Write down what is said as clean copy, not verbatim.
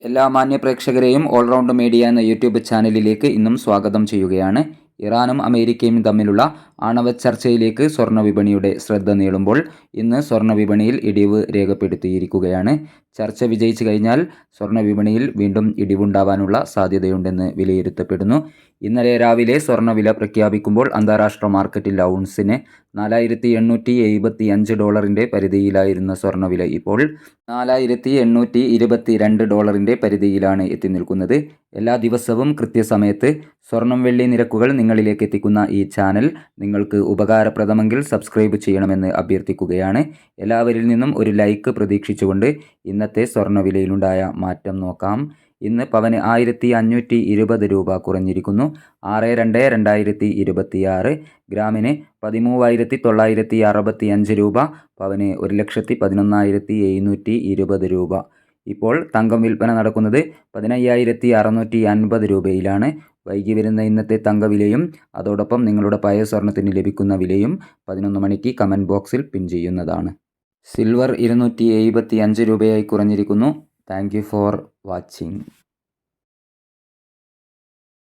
എല്ലാ മാന്യ പ്രേക്ഷകരെയും all-round media എന്ന യൂട്യൂബ് ചാനലിലേക്ക് ഇന്നും സ്വാഗതം ചെയ്യുകയാണ്. ഇറാനും അമേരിക്കയും തമ്മിലുള്ള ആണവ ചർച്ചയിലേക്ക് സ്വർണ്ണ വിപണിയുടെ ശ്രദ്ധ നീളുമ്പോൾ ഇന്ന് സ്വർണ്ണ വിപണിയിൽ ഇടിവ് രേഖപ്പെടുത്തിയിരിക്കുകയാണ്. ചർച്ച വിജയിച്ചു കഴിഞ്ഞാൽ സ്വർണ്ണ വിപണിയിൽ വീണ്ടും ഇടിവുണ്ടാവാനുള്ള സാധ്യതയുണ്ടെന്ന് വിലയിരുത്തപ്പെടുന്നു. ഇന്നലെ രാവിലെ സ്വർണ്ണവില പ്രഖ്യാപിക്കുമ്പോൾ അന്താരാഷ്ട്ര മാർക്കറ്റിൽ ഔൺസിന് $4,875 പരിധിയിലായിരുന്ന സ്വർണ്ണവില ഇപ്പോൾ $4,822 പരിധിയിലാണ് എത്തി നിൽക്കുന്നത്. എല്ലാ ദിവസവും കൃത്യസമയത്ത് സ്വർണം വെള്ളി നിരക്കുകൾ നിങ്ങളിലേക്ക് എത്തിക്കുന്ന ഈ ചാനൽ നിങ്ങൾക്ക് ഉപകാരപ്രദമെങ്കിൽ സബ്സ്ക്രൈബ് ചെയ്യണമെന്ന് അഭ്യർത്ഥിക്കുകയാണ്. എല്ലാവരിൽ നിന്നും ഒരു ലൈക്ക് പ്രതീക്ഷിച്ചുകൊണ്ട് ഇന്നത്തെ സ്വർണ്ണവിലയിലുണ്ടായ മാറ്റം നോക്കാം. ഇന്ന് പവന് 1520 രൂപ കുറഞ്ഞിരിക്കുന്നു. 6/2/2026. ഗ്രാമിന് 13,965 രൂപ. പവന് 1,11,720 രൂപ. ഇപ്പോൾ തങ്കം വിൽപ്പന നടക്കുന്നത് 15,650 രൂപയിലാണ്. വൈകി വരുന്ന ഇന്നത്തെ തങ്കവിലയും അതോടൊപ്പം നിങ്ങളുടെ പഴയ സ്വർണത്തിന് ലഭിക്കുന്ന വിലയും 11 മണിക്ക് കമൻറ്റ് ബോക്സിൽ പിൻ ചെയ്യുന്നതാണ്. സിൽവർ 275 രൂപയായി കുറഞ്ഞിരിക്കുന്നു. Thank you for watching.